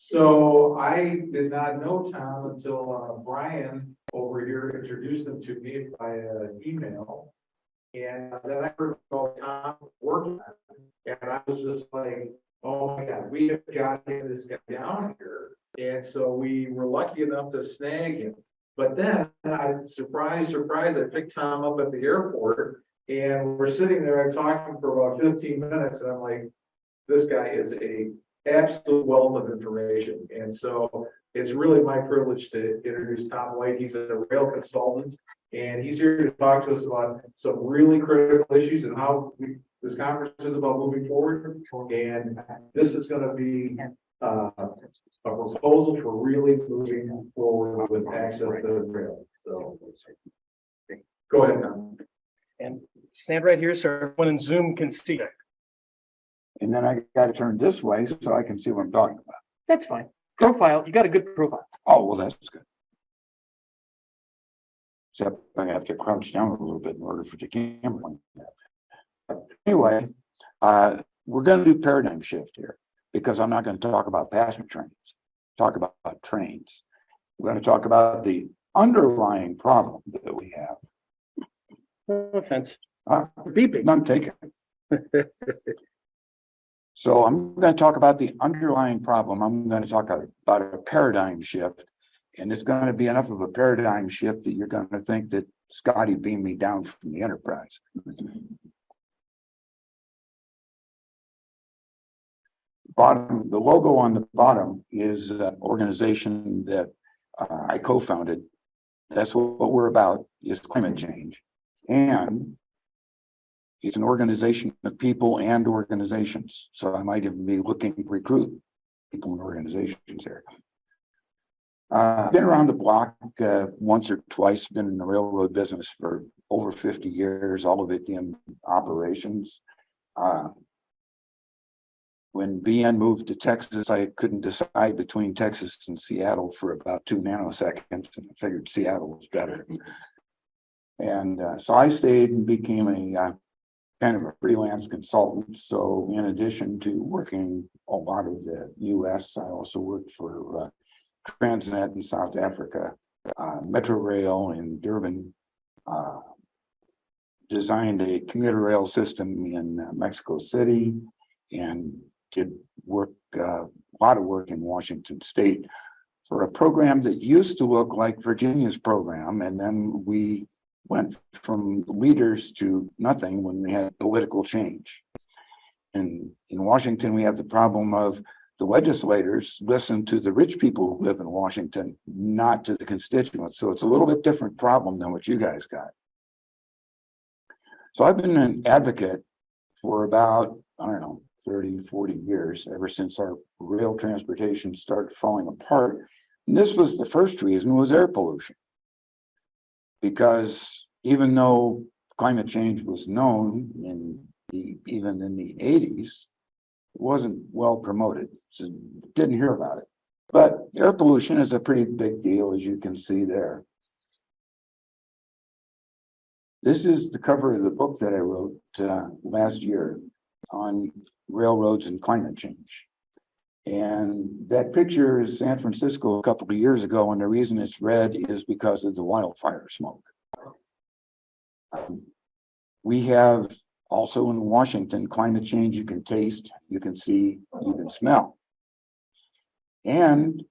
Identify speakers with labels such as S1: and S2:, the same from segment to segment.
S1: So I did not know Tom until Brian over here introduced him to me by email. And then I heard about Tom working on it. And I was just like, oh my God, we have got to get this guy down here. And so we were lucky enough to snag him. But then surprise, I picked Tom up at the airport and we're sitting there and talking for about 15 minutes. And I'm like, this guy is a absolute wealth of information. And so it's really my privilege to introduce Tom White. He's a rail consultant and he's here to talk to us about some really critical issues and how this conference is about moving forward. And this is going to be a proposal for really moving forward with access to the rail. So go ahead, Tom.
S2: And stand right here so everyone in Zoom can see it.
S3: And then I got to turn this way so I can see what I'm talking about.
S2: That's fine. Profile, you got a good profile.
S3: Oh, well, that's good. Except I have to crouch down a little bit in order for the camera. Anyway, we're going to do paradigm shift here because I'm not going to talk about passenger trains, talk about trains. We're going to talk about the underlying problem that we have.
S2: No offense. Beeping.
S3: None taken. So I'm going to talk about the underlying problem. I'm going to talk about a paradigm shift, and it's going to be enough of a paradigm shift that you're going to think that Scotty beamed me down from the Enterprise. Bottom, the logo on the bottom is an organization that I co-founded. That's what we're about, is climate change. And it's an organization of people and organizations. So I might even be looking to recruit people and organizations there. Been around the block once or twice, been in the railroad business for over 50 years, all of it in operations. When BN moved to Texas, I couldn't decide between Texas and Seattle for about 2 nanoseconds, and I figured Seattle was better. And so I stayed and became a kind of a freelance consultant. So in addition to working a lot of the US, I also worked for Transnet in South Africa, Metro Rail in Durban, designed a commuter rail system in Mexico City, and did work, a lot of work in Washington State for a program that used to look like Virginia's program. And then we went from leaders to nothing when we had political change. And in Washington, we have the problem of the legislators listen to the rich people who live in Washington, not to the constituents. So it's a little bit different problem than what you guys got. So I've been an advocate for about, I don't know, 30, 40 years, ever since our rail transportation started falling apart. And this was the first reason, was air pollution. Because even though climate change was known even in the 80s, it wasn't well promoted, so didn't hear about it. But air pollution is a pretty big deal, as you can see there. This is the cover of the book that I wrote last year on railroads and climate change. And that picture is San Francisco a couple of years ago, and the reason it's red is because of the wildfire smoke. We have also in Washington climate change you can taste, you can see, you can smell. And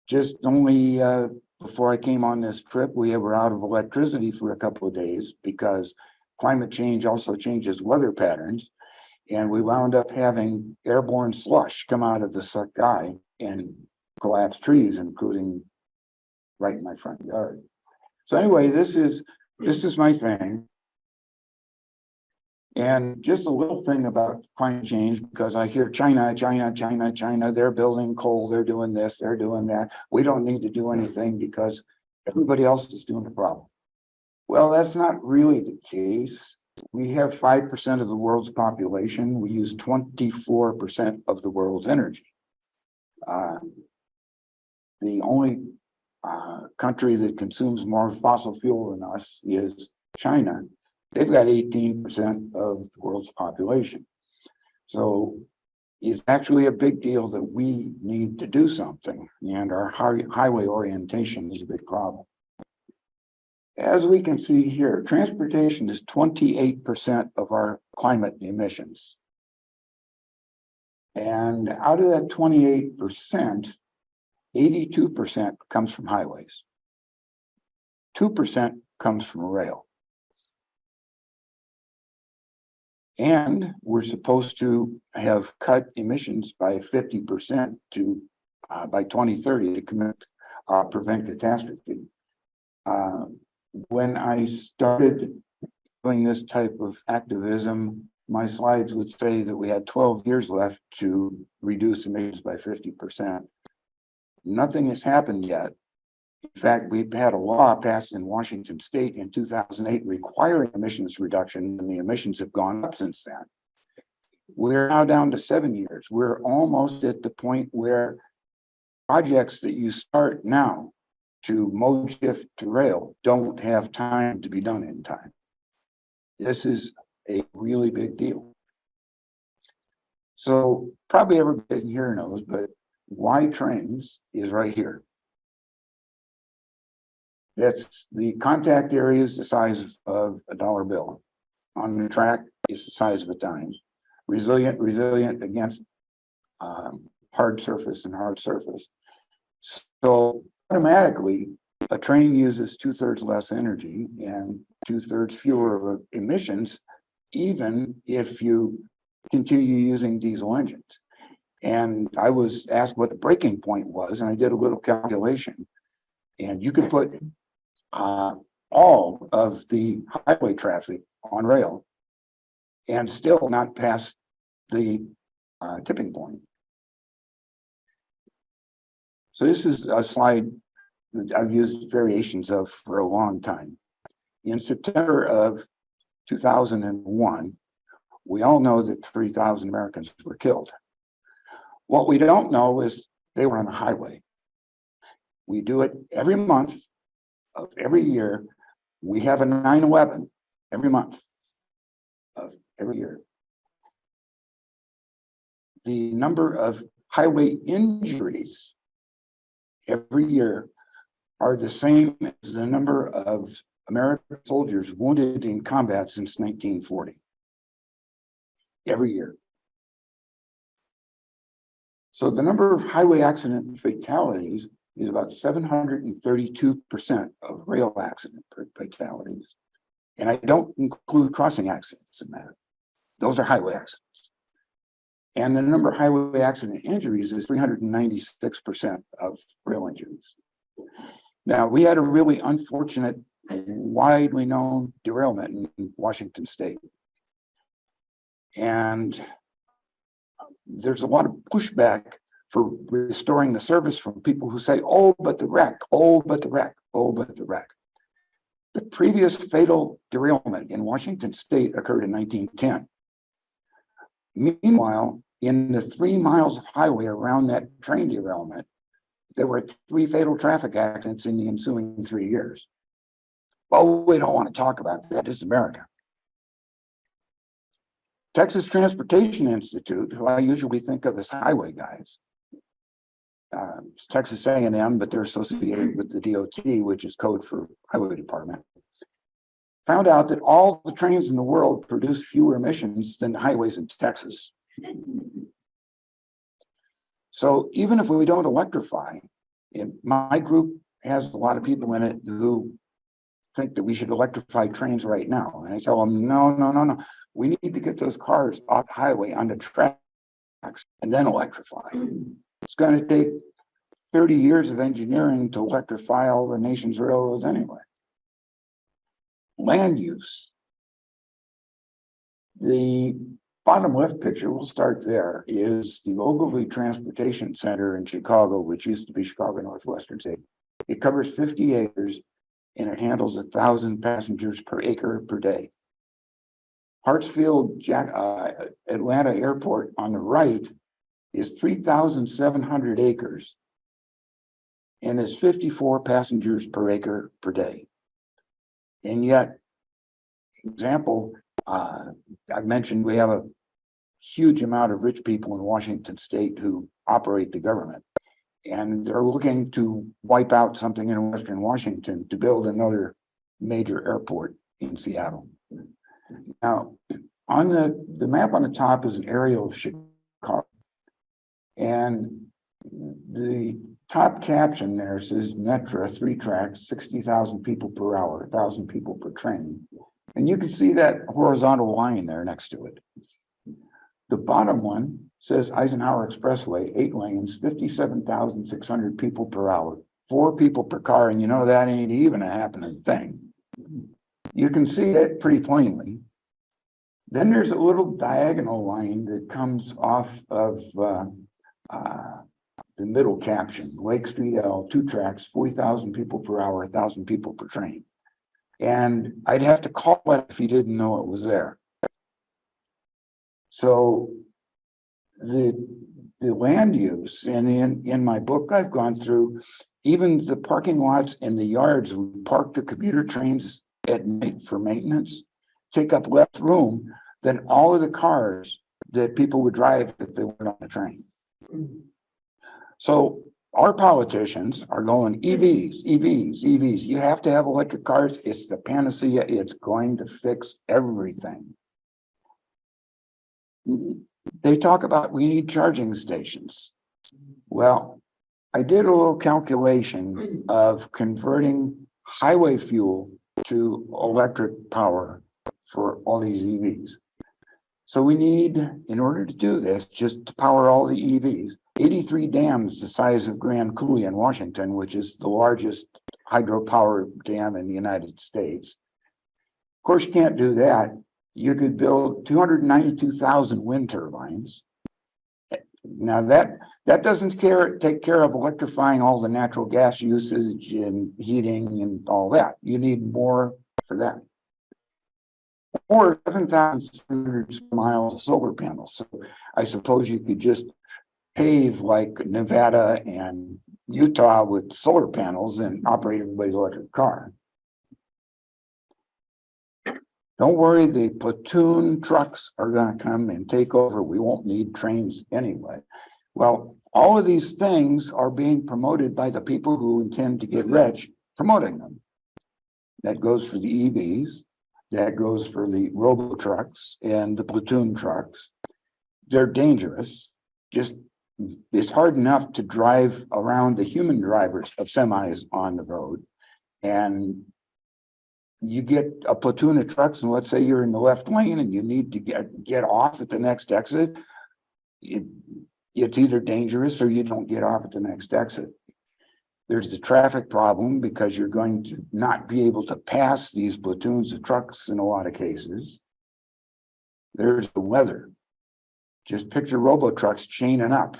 S3: just only before I came on this trip, we were out of electricity for a couple of days because climate change also changes weather patterns. And we wound up having airborne slush come out of the sky and collapse trees, including right in my front yard. So anyway, this is my thing. And just a little thing about climate change, because I hear China, they're building coal, they're doing this, they're doing that. We don't need to do anything because everybody else is doing the problem. Well, that's not really the case. We have 5% of the world's population. We use 24% of the world's energy. The only country that consumes more fossil fuel than us is China. They've got 18% of the world's population. So is actually a big deal that we need to do something, and our highway orientation is a big problem. As we can see here, transportation is 28% of our climate emissions. And out of that 28%, 82% comes from highways. 2% comes from rail. And we're supposed to have cut emissions by 50% to by 2030 to prevent catastrophe. When I started doing this type of activism, my slides would say that we had 12 years left to reduce emissions by 50%. Nothing has happened yet. In fact, we've had a law passed in Washington State in 2008 requiring emissions reduction, and the emissions have gone up since then. We're now down to 7 years. We're almost at the point where projects that you start now to mode shift to rail don't have time to be done in time. This is a really big deal. So probably everybody here knows, but why trains is right here. That's the contact area is the size of a dollar bill. On the track is the size of a dime. Resilient against hard surface and hard surface. So automatically, a train uses 2/3 less energy and 2/3 fewer emissions, even if you continue using diesel engines. And I was asked what the breaking point was, and I did a little calculation. And you could put all of the highway traffic on rail and still not pass the tipping point. So this is a slide that I've used variations of for a long time. In September of 2001, we all know that 3,000 Americans were killed. What we don't know is they were on the highway. We do it every month of every year. We have a 9/11 every month of every year. The number of highway injuries every year are the same as the number of American soldiers wounded in combat since 1940. Every year. So the number of highway accident fatalities is about 732% of rail accident fatalities. And I don't include crossing accidents in that. Those are highway accidents. And the number of highway accident injuries is 396% of rail injuries. Now, we had a really unfortunate, widely known derailment in Washington State. And there's a lot of pushback for restoring the service from people who say, oh, but the wreck, oh, but the wreck, oh, but the wreck. The previous fatal derailment in Washington State occurred in 1910. Meanwhile, in the 3 miles of highway around that train derailment, there were 3 fatal traffic accidents in the ensuing 3 years. Well, we don't want to talk about that. This is America. Texas Transportation Institute, who I usually think of as highway guys, Texas A&M, but they're associated with the DOT, which is code for highway department, found out that all the trains in the world produce fewer emissions than the highways in Texas. So even if we don't electrify, my group has a lot of people in it who think that we should electrify trains right now. And I tell them, no. We need to get those cars off the highway onto tracks and then electrify. It's going to take 30 years of engineering to electrify all the nation's railroads anyway. Land use. The bottom left picture, we'll start there, is the Ogilvy Transportation Center in Chicago, which used to be Chicago Northwestern State. It covers 50 acres and it handles 1,000 passengers per acre per day. Hartsfield Atlanta Airport on the right is 3,700 acres and is 54 passengers per acre per day. And yet, example, I mentioned we have a huge amount of rich people in Washington state who operate the government. And they're looking to wipe out something in Western Washington to build another major airport in Seattle. Now, on the map on the top is an aerial of Chicago. And the top caption there says Metra, 3 tracks, 60,000 people per hour, 1,000 people per train. And you can see that horizontal line there next to it. The bottom one says Eisenhower Expressway, 8 lanes, 57,600 people per hour, 4 people per car, and you know that ain't even a happening thing. You can see it pretty plainly. Then there's a little diagonal line that comes off of the middle caption, Lake Street L, 2 tracks, 40,000 people per hour, 1,000 people per train. And I'd have to call it if you didn't know it was there. So the land use, and in my book, I've gone through even the parking lots and the yards, we park the commuter trains at night for maintenance, take up less room than all of the cars that people would drive if they weren't on the train. So our politicians are going EVs, EVs, EVs. You have to have electric cars. It's the panacea. It's going to fix everything. They talk about we need charging stations. Well, I did a little calculation of converting highway fuel to electric power for all these EVs. So we need, in order to do this, just to power all the EVs, 83 dams the size of Grand Coulee in Washington, which is the largest hydropower dam in the United States. Of course, you can't do that. You could build 292,000 wind turbines. Now that doesn't take care of electrifying all the natural gas usage and heating and all that. You need more for that. Or 7,600 miles of solar panels. So I suppose you could just pave like Nevada and Utah with solar panels and operate everybody's electric car. Don't worry, the platoon trucks are going to come and take over. We won't need trains anyway. Well, all of these things are being promoted by the people who intend to get rich, promoting them. That goes for the EVs, that goes for the robo trucks and the platoon trucks. They're dangerous. Just it's hard enough to drive around the human drivers of semis on the road. And you get a platoon of trucks, and let's say you're in the left lane and you need to get off at the next exit. It's either dangerous or you don't get off at the next exit. There's the traffic problem because you're going to not be able to pass these platoons of trucks in a lot of cases. There's the weather. Just picture robo trucks chaining up.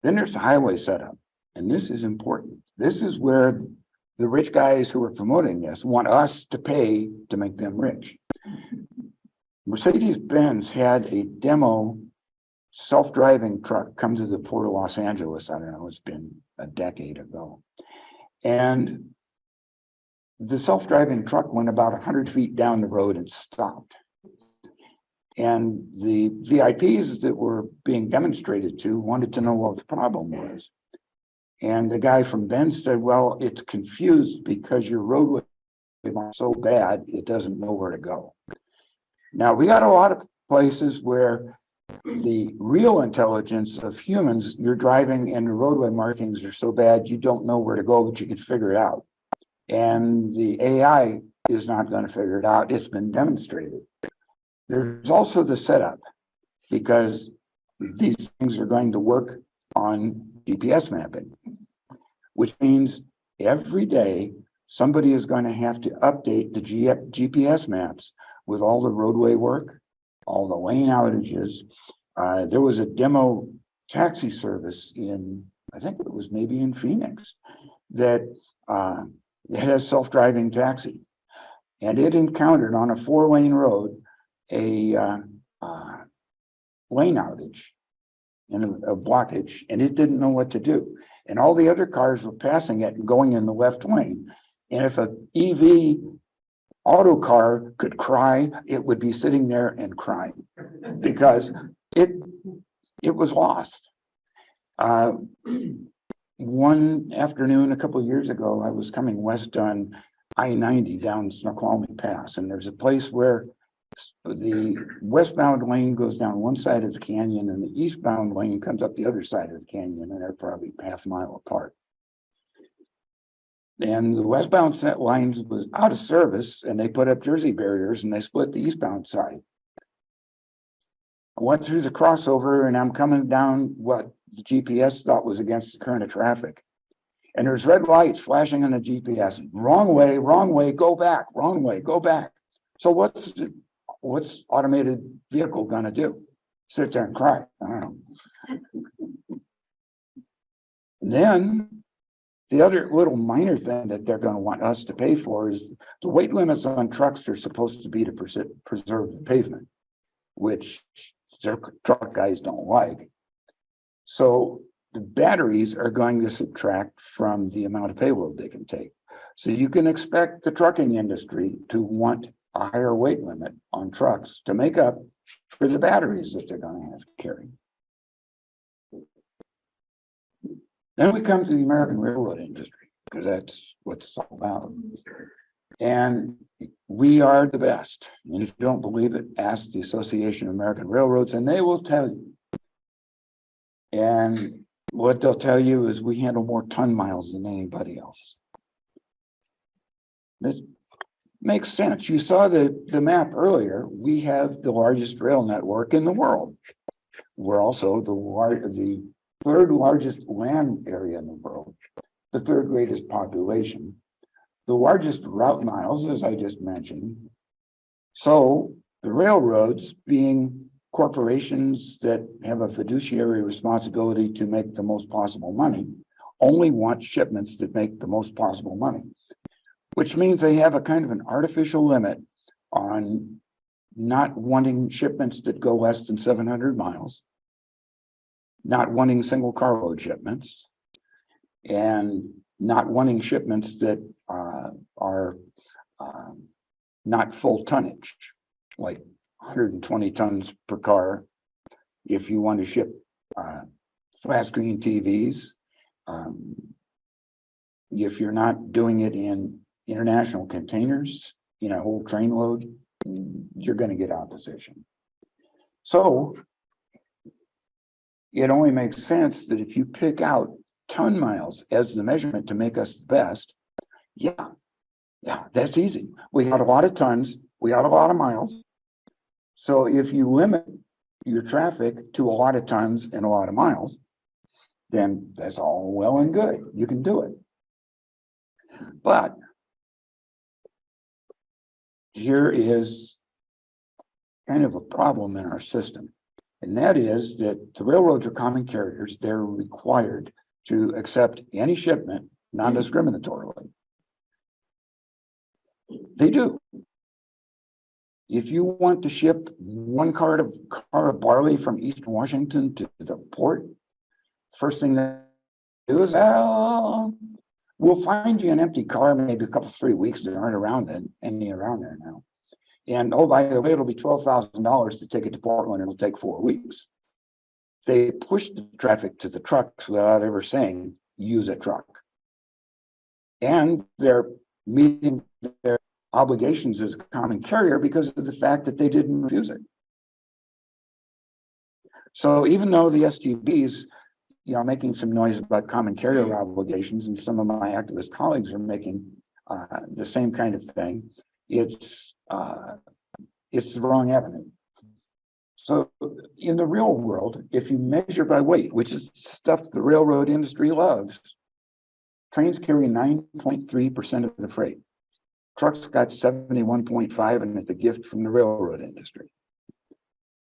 S3: Then there's the highway setup. And this is important. This is where the rich guys who are promoting this want us to pay to make them rich. Mercedes-Benz had a demo self-driving truck come to the Port of Los Angeles. I don't know, it's been a decade ago. And the self-driving truck went about 100 feet down the road and stopped. And the VIPs that were being demonstrated to wanted to know what the problem was. And the guy from Benz said, well, it's confused because your roadway is so bad, it doesn't know where to go. Now, we got a lot of places where the real intelligence of humans, you're driving and the roadway markings are so bad, you don't know where to go, but you can figure it out. And the AI is not going to figure it out. It's been demonstrated. There's also the setup, because these things are going to work on GPS mapping, which means every day somebody is going to have to update the GPS maps with all the roadway work, all the lane outages. There was a demo taxi service in, I think it was maybe in Phoenix, that it has self-driving taxi. And it encountered on a 4-lane road a lane outage and a blockage, and it didn't know what to do. And all the other cars were passing it and going in the left lane. And if an EV auto car could cry, it would be sitting there and crying because it was lost. One afternoon, a couple of years ago, I was coming west on I-90 down Snoqualmie Pass, and there's a place where the westbound lane goes down one side of the canyon and the eastbound lane comes up the other side of the canyon, and they're probably half a mile apart. And the westbound set lines was out of service, and they put up Jersey barriers and they split the eastbound side. I went through the crossover and I'm coming down what the GPS thought was against the current of traffic. And there's red lights flashing on the GPS. Wrong way, go back, wrong way, go back. So what's automated vehicle gonna do? Sit there and cry? I don't know. And then the other little minor thing that they're gonna want us to pay for is the weight limits on trucks are supposed to be to preserve the pavement, which their truck guys don't like. So the batteries are going to subtract from the amount of payload they can take. So you can expect the trucking industry to want a higher weight limit on trucks to make up for the batteries that they're going to have to carry. Then we come to the American railroad industry, because that's what it's all about. And we are the best. And if you don't believe it, ask the Association of American Railroads, and they will tell you. And what they'll tell you is we handle more ton miles than anybody else. This makes sense. You saw the map earlier. We have the largest rail network in the world. We're also the third largest land area in the world, the third greatest population, the largest route miles, as I just mentioned. So the railroads, being corporations that have a fiduciary responsibility to make the most possible money, only want shipments that make the most possible money, which means they have a kind of an artificial limit on not wanting shipments that go less than 700 miles, not wanting single carload shipments, and not wanting shipments that are not full tonnage, like 120 tons per car. If you want to ship flat screen TVs, if you're not doing it in international containers, in a whole train load, you're going to get opposition. So it only makes sense that if you pick out ton miles as the measurement to make us the best, yeah, that's easy. We got a lot of tons, we got a lot of miles. So if you limit your traffic to a lot of tons and a lot of miles, then that's all well and good. You can do it. But here is kind of a problem in our system. And that is that the railroads are common carriers. They're required to accept any shipment non-discriminatorily. They do. If you want to ship one car of barley from Eastern Washington to the port, first thing they do is, we'll find you an empty car, maybe a couple, 3 weeks. There aren't around any around there now. And oh, by the way, it'll be $12,000 to take it to Portland. It'll take 4 weeks. They push the traffic to the trucks without ever saying, use a truck. And they're meeting their obligations as a common carrier because of the fact that they didn't refuse it. So even though the STBs, making some noise about common carrier obligations, and some of my activist colleagues are making the same kind of thing, it's the wrong avenue. So in the real world, if you measure by weight, which is stuff the railroad industry loves, trains carry 9.3% of the freight. Trucks got 71.5%, and it's a gift from the railroad industry.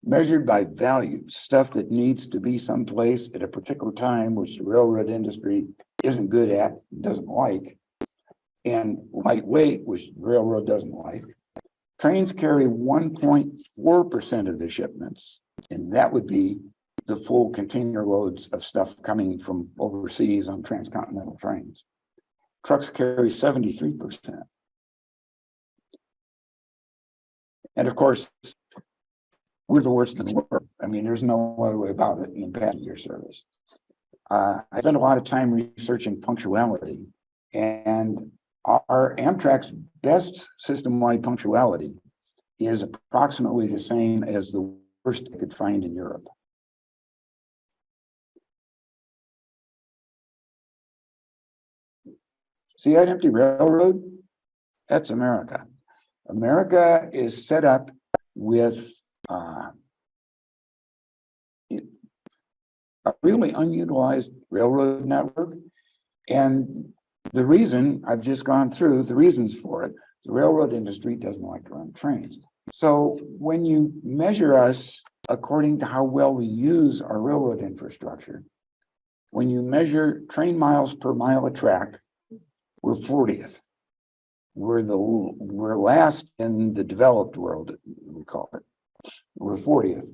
S3: Measured by value, stuff that needs to be someplace at a particular time, which the railroad industry isn't good at, doesn't like, and lightweight, which the railroad doesn't like. Trains carry 1.4% of the shipments, and that would be the full container loads of stuff coming from overseas on transcontinental trains. Trucks carry 73%. And of course, we're the worst in the world. I mean, there's no other way about it in passenger service. I spent a lot of time researching punctuality, and our Amtrak's best system-wide punctuality is approximately the same as the worst I could find in Europe. See that empty railroad? That's America. America is set up with a really unutilized railroad network. And the reason I've just gone through the reasons for it, the railroad industry doesn't like to run trains. So when you measure us according to how well we use our railroad infrastructure, when you measure train miles per mile of track, we're 40th. We're last in the developed world, we call it. We're 40th.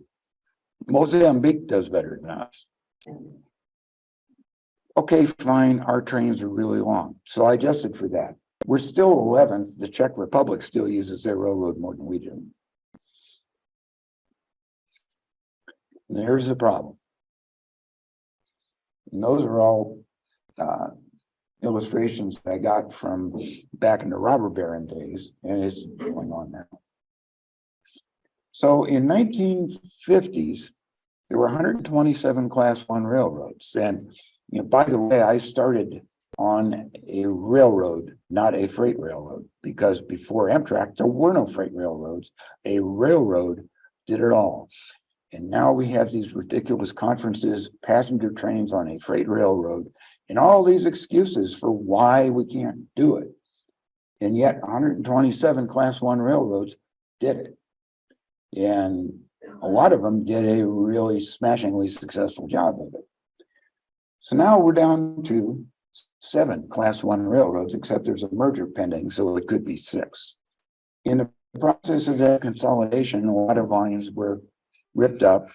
S3: Mozambique does better than us. Okay, fine, our trains are really long. So I adjusted for that. We're still 11th. The Czech Republic still uses their railroad more than we do. And here's the problem. And those are all illustrations that I got from back in the robber baron days, and it's going on now. So in 1950s, there were 127 class 1 railroads. And you know, by the way, I started on a railroad, not a freight railroad, because before Amtrak, there were no freight railroads. A railroad did it all. And now we have these ridiculous conferences, passenger trains on a freight railroad, and all these excuses for why we can't do it. And yet 127 class 1 railroads did it. And a lot of them did a really smashingly successful job of it. So now we're down to 7 class 1 railroads, except there's a merger pending, so it could be 6. In the process of that consolidation, a lot of volumes were ripped up,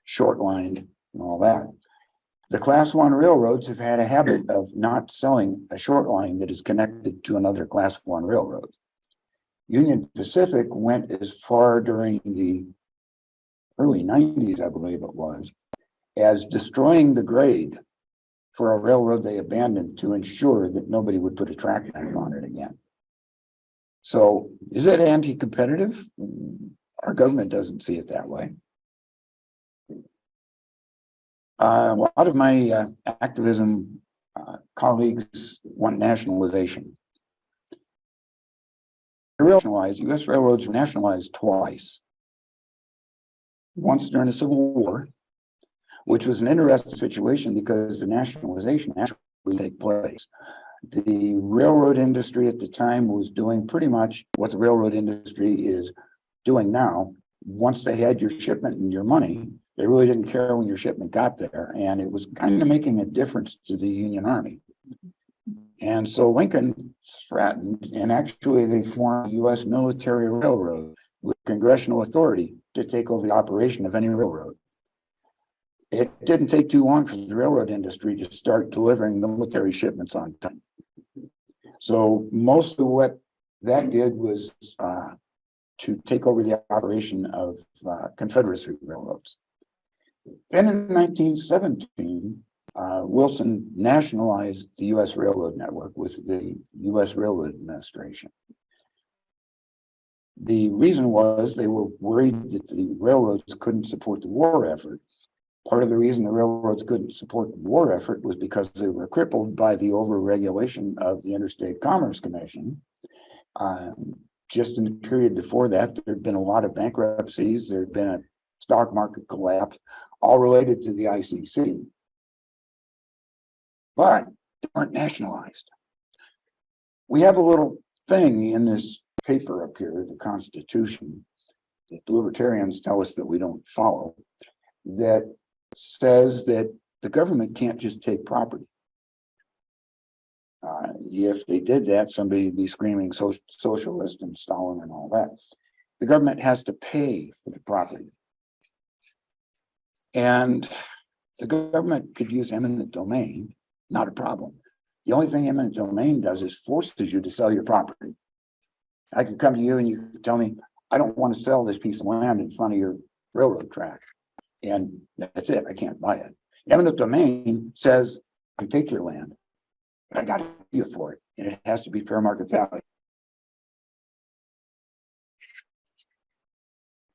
S3: short lined, and all that. The class 1 railroads have had a habit of not selling a short line that is connected to another class 1 railroad. Union Pacific went as far during the early 90s, I believe it was, as destroying the grade for a railroad they abandoned to ensure that nobody would put a track bank on it again. So is it anti-competitive? Our government doesn't see it that way. A lot of my activism colleagues want nationalization. U.S. railroads were nationalized twice. Once during the Civil War, which was an interesting situation because the nationalization actually took place. The railroad industry at the time was doing pretty much what the railroad industry is doing now. Once they had your shipment and your money, they really didn't care when your shipment got there, and it was kind of making a difference to the Union Army. And so Lincoln threatened, and actually they formed a U.S. military railroad with congressional authority to take over the operation of any railroad. It didn't take too long for the railroad industry to start delivering the military shipments on time. So most of what that did was to take over the operation of Confederacy railroads. Then in 1917, Wilson nationalized the U.S. railroad network with the U.S. Railroad Administration. The reason was they were worried that the railroads couldn't support the war effort. Part of the reason the railroads couldn't support the war effort was because they were crippled by the over-regulation of the Interstate Commerce Commission. Just in the period before that, there had been a lot of bankruptcies. There had been a stock market collapse, all related to the ICC. But they weren't nationalized. We have a little thing in this paper up here, the Constitution, that the libertarians tell us that we don't follow, that says that the government can't just take property. If they did that, somebody would be screaming socialist and Stalin and all that. The government has to pay for the property. And the government could use eminent domain, not a problem. The only thing eminent domain does is forces you to sell your property. I could come to you and you could tell me, I don't want to sell this piece of land in front of your railroad track. And that's it, I can't buy it. Eminent domain says, I can take your land, but I got to pay you for it, and it has to be fair market value.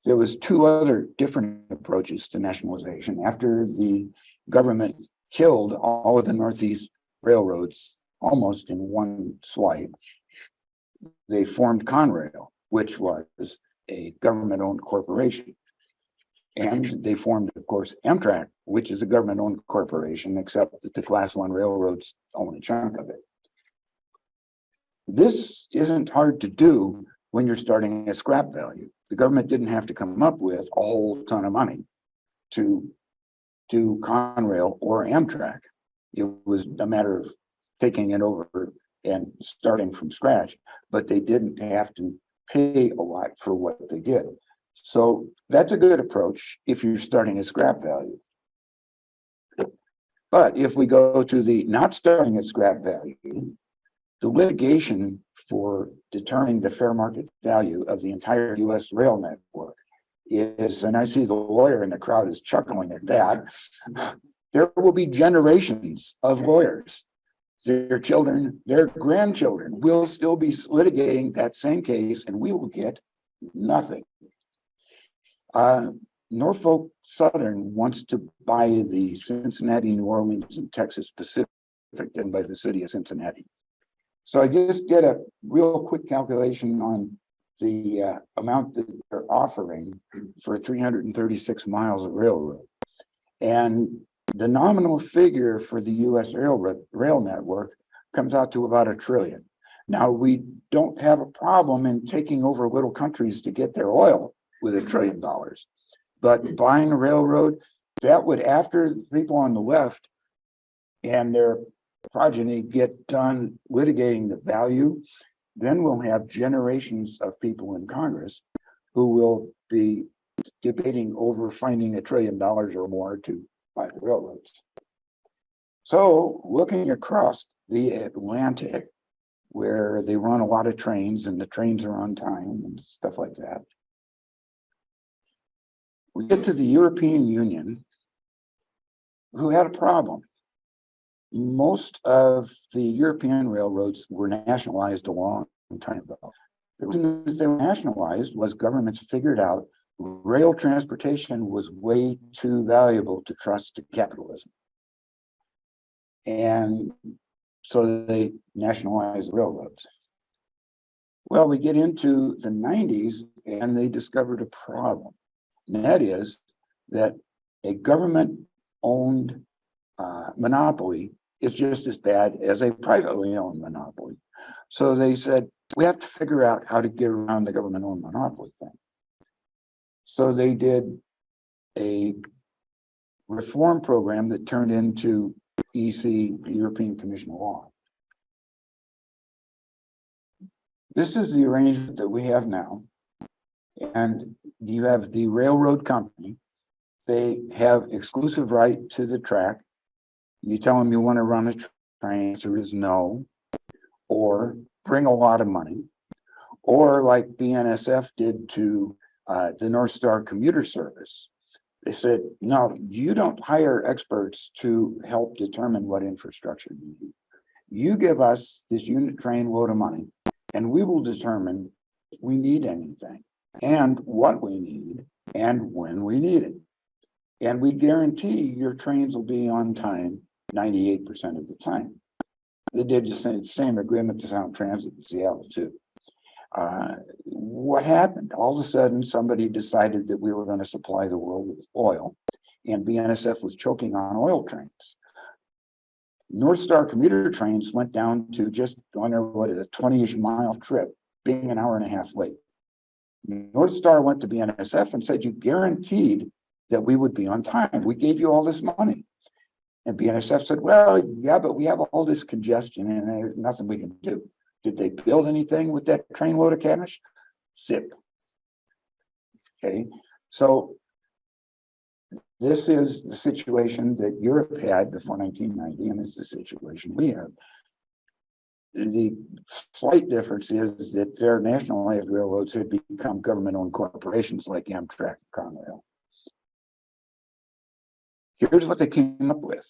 S3: There was two other different approaches to nationalization. After the government killed all of the Northeast railroads almost in one swipe, they formed Conrail, which was a government-owned corporation. And they formed, of course, Amtrak, which is a government-owned corporation, except that the Class I railroads own a chunk of it. This isn't hard to do when you're starting at scrap value. The government didn't have to come up with a whole ton of money to do Conrail or Amtrak. It was a matter of taking it over and starting from scratch, but they didn't have to pay a lot for what they did. So that's a good approach if you're starting at scrap value. But if we go to the not starting at scrap value, the litigation for determining the fair market value of the entire US rail network is, and I see the lawyer in the crowd is chuckling at that, there will be generations of lawyers. Their children, their grandchildren will still be litigating that same case, and we will get nothing. Norfolk Southern wants to buy the Cincinnati, New Orleans, and Texas Pacific, done by the city of Cincinnati. So I just did a real quick calculation on the amount that they're offering for 336 miles of railroad. And the nominal figure for the US rail network comes out to about $1 trillion. Now, we don't have a problem in taking over little countries to get their oil with $1 trillion. But buying a railroad, that would, after people on the left and their progeny get done litigating the value, then we'll have generations of people in Congress who will be debating over finding $1 trillion or more to buy the railroads. So looking across the Atlantic, where they run a lot of trains and the trains are on time and stuff like that, we get to the European Union, who had a problem. Most of the European railroads were nationalized a long time ago. The reason they were nationalized was governments figured out rail transportation was way too valuable to trust to capitalism. And so they nationalized railroads. Well, we get into the 90s and they discovered a problem. And that is that a government-owned monopoly is just as bad as a privately owned monopoly. So they said, we have to figure out how to get around the government-owned monopoly thing. So they did a reform program that turned into EC, European Commission law. This is the arrangement that we have now. And you have the railroad company. They have exclusive right to the track. You tell them you want to run a train, answer is no, or bring a lot of money, or like BNSF did to the North Star commuter service. They said, no, you don't hire experts to help determine what infrastructure you need. You give us this unit train load of money, and we will determine if we need anything, and what we need, and when we need it. And we guarantee your trains will be on time 98% of the time. They did the same agreement to Sound Transit in Seattle too. What happened? All of a sudden, somebody decided that we were going to supply the world with oil, and BNSF was choking on oil trains. North Star commuter trains went down to just on their, what is a 20-ish mile trip, being an hour and a half late. North Star went to BNSF and said, you guaranteed that we would be on time. We gave you all this money. And BNSF said, well, yeah, but we have all this congestion and there's nothing we can do. Did they build anything with that train load of cash? Zip. Okay, so this is the situation that Europe had before 1990, and it's the situation we have. The slight difference is that their nationalized railroads had become government-owned corporations like Amtrak and Conrail. Here's what they came up with.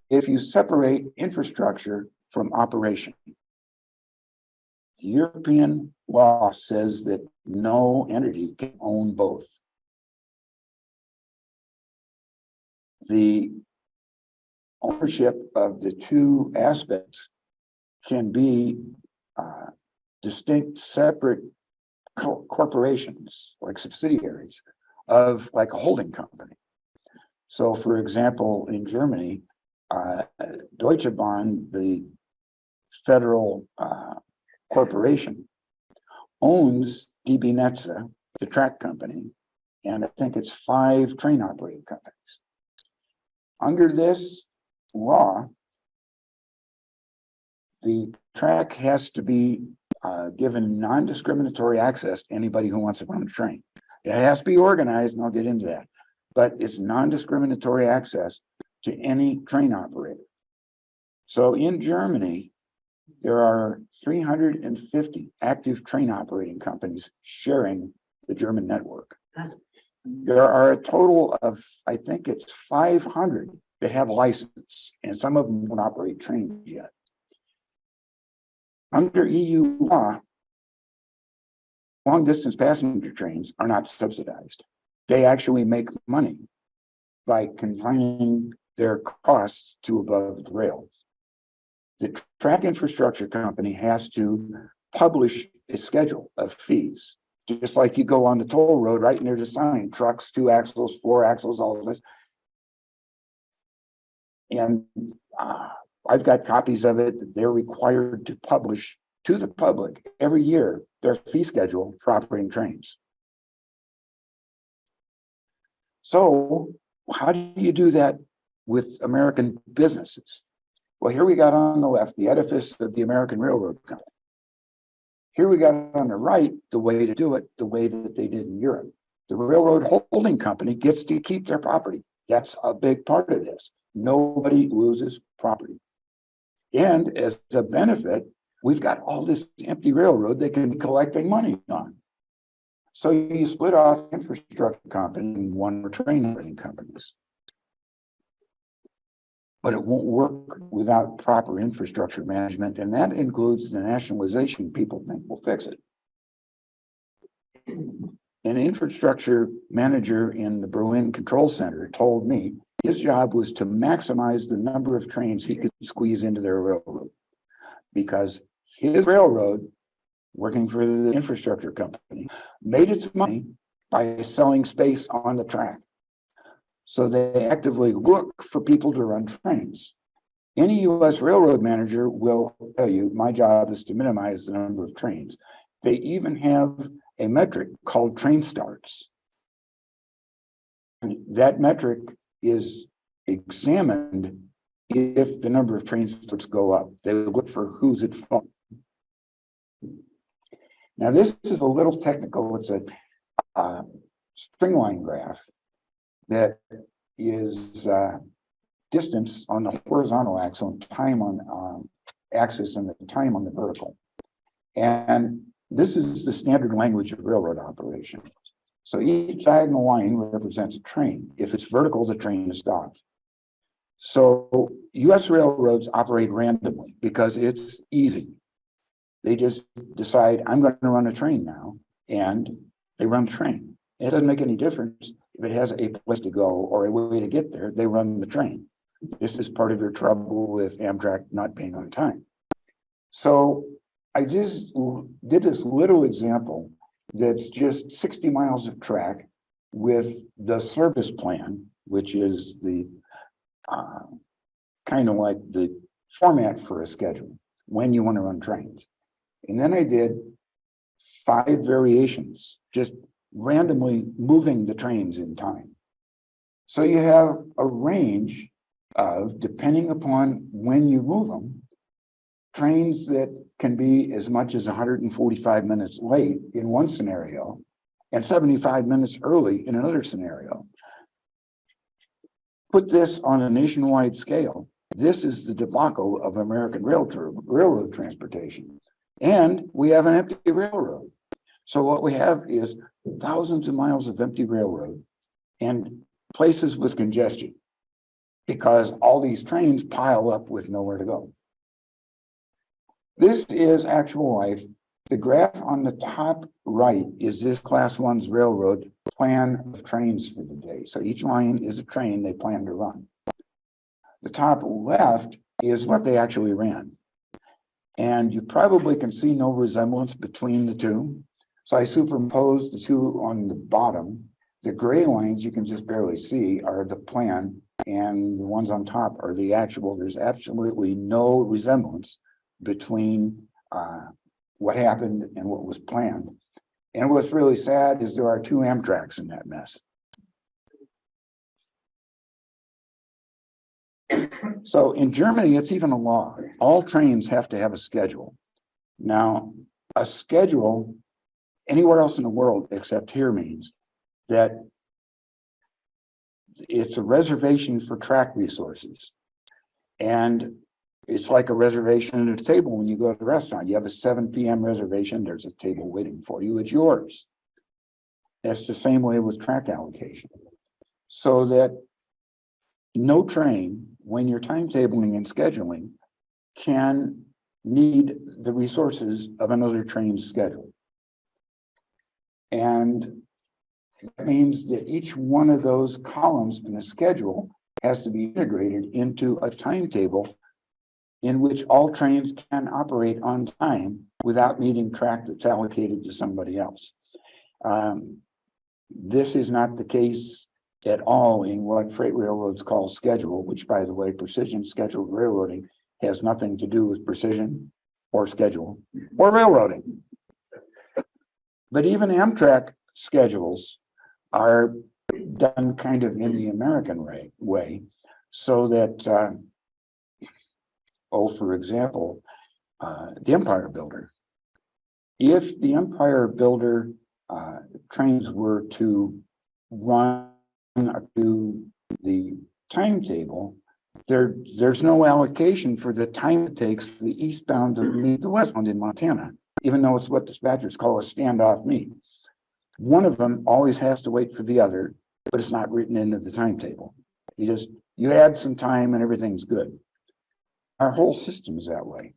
S3: If you separate infrastructure from operation, the European law says that no entity can own both. The ownership of the two aspects can be distinct, separate corporations, like subsidiaries of like a holding company. So, for example, in Germany, Deutsche Bahn, the federal corporation, owns DB Netze, the track company, and I think it's 5 train operating companies. Under this law, the track has to be given non-discriminatory access to anybody who wants to run a train. It has to be organized, and I'll get into that, but it's non-discriminatory access to any train operator. So in Germany, there are 350 active train operating companies sharing the German network. There are a total of, I think it's 500 that have license, and some of them don't operate trains yet. Under EU law, long distance passenger trains are not subsidized. They actually make money by confining their costs to above the rails. The track infrastructure company has to publish a schedule of fees, just like you go on the toll road, right? And there's a sign, trucks, 2 axles, 4 axles, all of this. And I've got copies of it. They're required to publish to the public every year their fee schedule for operating trains. So how do you do that with American businesses? Well, here we got on the left the edifice of the American Railroad Company. Here we got on the right the way to do it, the way that they did in Europe. The railroad holding company gets to keep their property. That's a big part of this. Nobody loses property. And as a benefit, we've got all this empty railroad they can be collecting money on. So you split off infrastructure company and 1 train operating companies. But it won't work without proper infrastructure management, and that includes the nationalization people think will fix it. An infrastructure manager in the Berlin Control Center told me his job was to maximize the number of trains he could squeeze into their railroad, because his railroad, working for the infrastructure company, made its money by selling space on the track. So they actively look for people to run trains. Any U.S. railroad manager will tell you, my job is to minimize the number of trains. They even have a metric called train starts. And that metric is examined if the number of train starts go up. They look for who's at fault. Now, this is a little technical. It's a string line graph that is distance on the horizontal axis and time on axis and the time on the vertical. And this is the standard language of railroad operation. So each diagonal line represents a train. If it's vertical, the train is stopped. So US railroads operate randomly because it's easy. They just decide, I'm going to run a train now, and they run the train. It doesn't make any difference if it has a place to go or a way to get there, they run the train. This is part of your trouble with Amtrak not being on time. So I just did this little example that's just 60 miles of track with the service plan, which is the kind of like the format for a schedule when you want to run trains. And then I did 5 variations, just randomly moving the trains in time. So you have a range of, depending upon when you move them, trains that can be as much as 145 minutes late in one scenario and 75 minutes early in another scenario. Put this on a nationwide scale, This is the debacle of American railroad transportation. And we have an empty railroad. So what we have is thousands of miles of empty railroad and places with congestion because all these trains pile up with nowhere to go. This is actual life. The graph on the top right is this class 1's railroad plan of trains for the day. So each line is a train they plan to run. The top left is what they actually ran. And you probably can see no resemblance between the two. So I superimposed the two on the bottom. The gray lines you can just barely see are the plan, and the ones on top are the actual. There's absolutely no resemblance between what happened and what was planned. And what's really sad is there are two Amtraks in that mess. So in Germany, it's even a law. All trains have to have a schedule. Now, a schedule anywhere else in the world except here means that it's a reservation for track resources. And it's like a reservation at a table when you go to the restaurant. You have a 7 p.m. reservation, there's a table waiting for you, it's yours. That's the same way with track allocation. So that no train, when you're timetabling and scheduling, can need the resources of another train's schedule. And that means that each one of those columns in the schedule has to be integrated into a timetable in which all trains can operate on time without needing track that's allocated to somebody else. This is not the case at all in what freight railroads call schedule, which, by the way, precision scheduled railroading has nothing to do with precision or schedule or railroading. But even Amtrak schedules are done kind of in the American way, so that, for example, the Empire Builder. If the Empire Builder trains were to run to the timetable, there's no allocation for the time it takes for the eastbound to meet the westbound in Montana, even though it's what dispatchers call a standoff meet. One of them always has to wait for the other, but it's not written into the timetable. You add some time and everything's good. Our whole system is that way.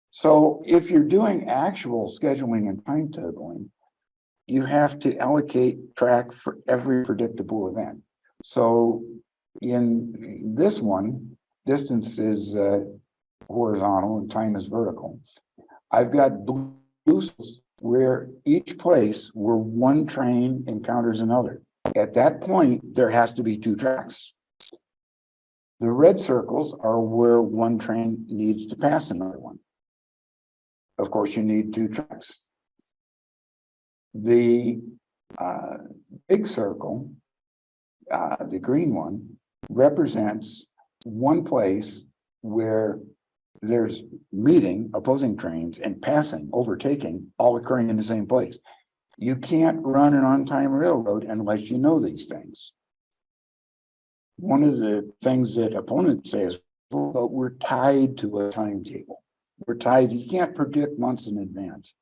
S3: So if you're doing actual scheduling and timetabling, you have to allocate track for every predictable event. So in this one, distance is horizontal and time is vertical. I've got blue where each place where one train encounters another. At that point, there has to be two tracks. The red circles are where one train needs to pass another one. Of course, you need two tracks. The big circle, the green one, represents one place where there's meeting opposing trains and passing, overtaking, all occurring in the same place. You can't run an on-time railroad unless you know these things. One of the things that opponents say is, well, we're tied to a timetable. We're tied, you can't predict months in advance.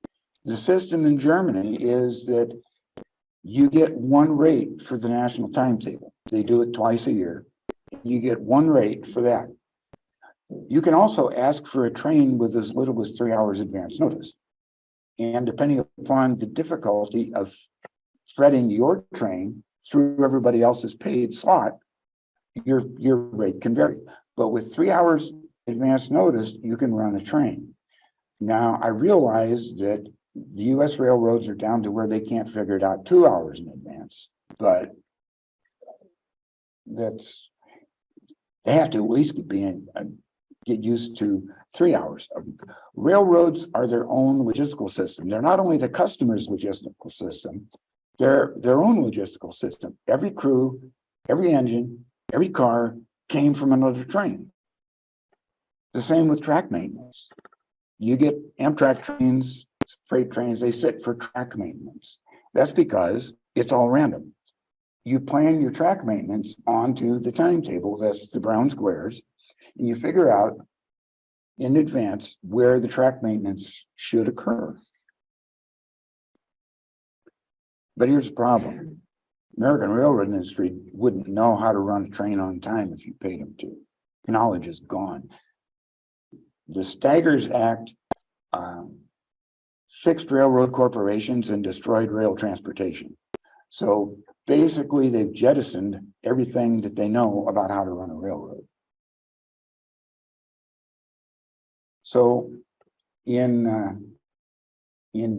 S3: The system in Germany is that you get one rate for the national timetable. They do it twice a year. You get one rate for that. You can also ask for a train with as little as 3 hours advance notice. And depending upon the difficulty of threading your train through everybody else's paid slot, your rate can vary. But with 3 hours advance notice, you can run a train. Now, I realize that the US railroads are down to where they can't figure it out 2 hours in advance, but they have to at least get used to 3 hours. Railroads are their own logistical system. They're not only the customer's logistical system, they're their own logistical system. Every crew, every engine, every car came from another train. The same with track maintenance. You get Amtrak trains, freight trains, they sit for track maintenance. That's because it's all random. you plan your track maintenance onto the timetable, that's the brown squares, and you figure out in advance where the track maintenance should occur. But here's the problem. American railroad industry wouldn't know how to run a train on time if you paid them to. Knowledge is gone. The Staggers Act fixed railroad corporations and destroyed rail transportation. So basically, they've jettisoned everything that they know about how to run a railroad. So in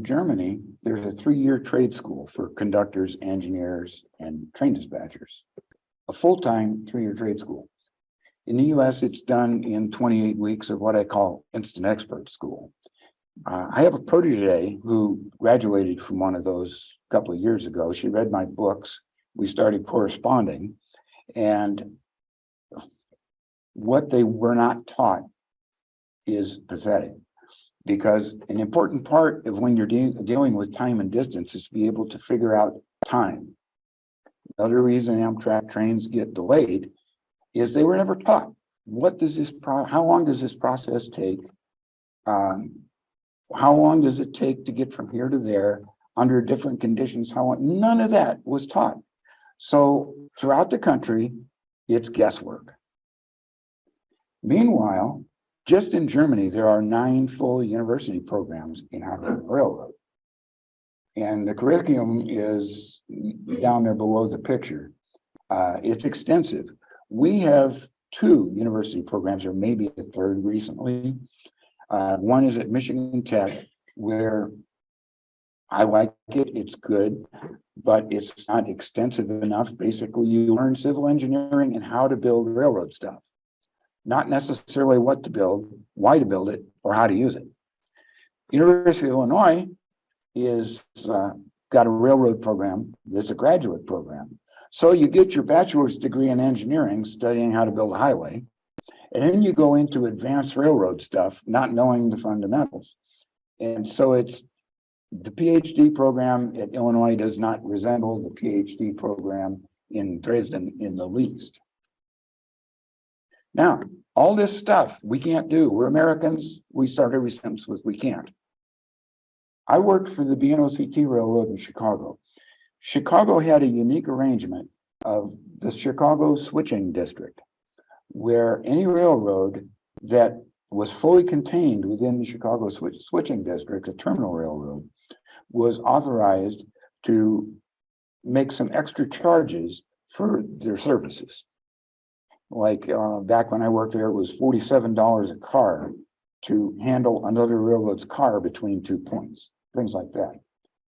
S3: Germany, there's a 3-year trade school for conductors, engineers, and train dispatchers, a full-time 3-year trade school. In the US, it's done in 28 weeks of what I call instant expert school. I have a protege who graduated from one of those a couple of years ago. She read my books. We started corresponding, and what they were not taught is pathetic, because an important part of when you're dealing with time and distance is to be able to figure out time. Another reason Amtrak trains get delayed is they were never taught. What does this how long does this process take? How long does it take to get from here to there under different conditions? How long? None of that was taught. So throughout the country, it's guesswork. Meanwhile, just in Germany, there are 9 full university programs in how to run a railroad. And the curriculum is down there below the picture. It's extensive. We have 2 university programs, or maybe a 3rd recently. One is at Michigan Tech, where I like it, it's good, but it's not extensive enough. Basically, you learn civil engineering and how to build railroad stuff. Not necessarily what to build, why to build it, or how to use it. University of Illinois is got a railroad program that's a graduate program. So you get your bachelor's degree in engineering, studying how to build a highway, and then you go into advanced railroad stuff, not knowing the fundamentals. And so it's the PhD program at Illinois does not resemble the PhD program in Dresden in the least. Now, all this stuff we can't do. We're Americans. We start every sentence with we can't. I worked for the BNOCT Railroad in Chicago. Chicago had a unique arrangement of the Chicago switching district, where any railroad that was fully contained within the Chicago switching district, a terminal railroad, was authorized to make some extra charges for their services. Like back when I worked there, it was $47 a car to handle another railroad's car between 2 points, things like that.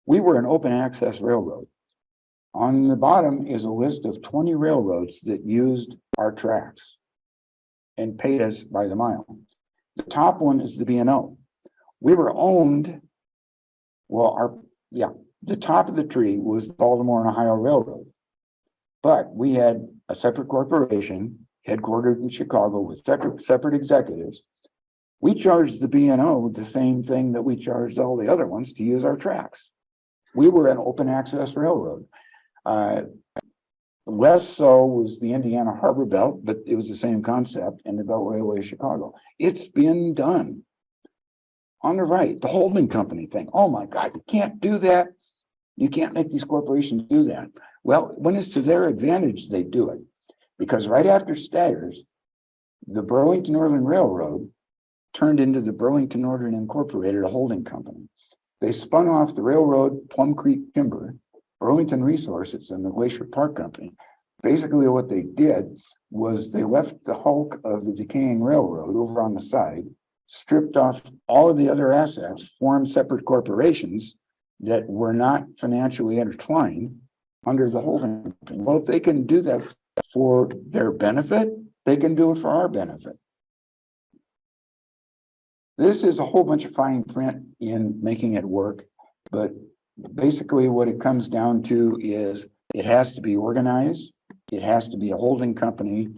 S3: We were an open access railroad. On the bottom is a list of 20 railroads that used our tracks and paid us by the mile. The top one is the B&O. We were owned, the top of the tree was the Baltimore and Ohio Railroad. But we had a separate corporation headquartered in Chicago with separate executives. We charged the B&O the same thing that we charged all the other ones to use our tracks. We were an open access railroad. Less so was the Indiana Harbor Belt, but it was the same concept, and the Belt Railway of Chicago. It's been done. On the right, the holding company thing. Oh my God, you can't do that. You can't make these corporations do that. Well, when it's to their advantage, they do it. Because right after Staggers, the Burlington Northern Railroad turned into the Burlington Northern Incorporated, a holding company. They spun off the railroad, Plum Creek Timber, Burlington Resources, and the Glacier Park Company. Basically, what they did was they left the hulk of the decaying railroad over on the side, stripped off all of the other assets, formed separate corporations that were not financially intertwined under the holding company. Well, if they can do that for their benefit, they can do it for our benefit. This is a whole bunch of fine print in making it work, but basically what it comes down to is it has to be organized, it has to be a holding company,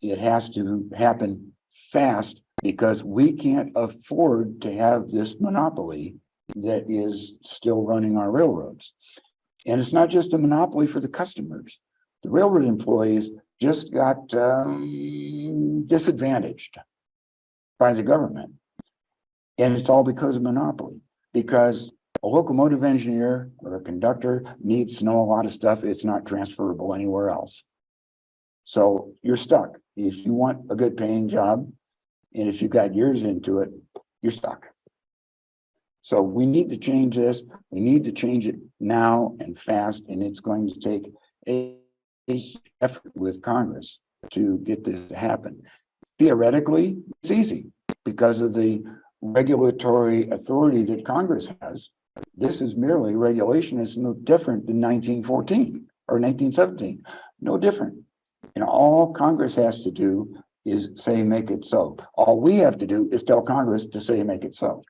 S3: it has to happen fast, because we can't afford to have this monopoly that is still running our railroads. And it's not just a monopoly for the customers. The railroad employees just got disadvantaged by the government. And it's all because of monopoly, because a locomotive engineer or a conductor needs to know a lot of stuff. It's not transferable anywhere else. So you're stuck. If you want a good paying job, and if you got years into it, you're stuck. So we need to change this. We need to change it now and fast, and it's going to take a effort with Congress to get this to happen. Theoretically, it's easy because of the regulatory authority that Congress has. This is merely regulation. It's no different than 1914 or 1917. No different. And all Congress has to do is say, make it so. All we have to do is tell Congress to say, make it so.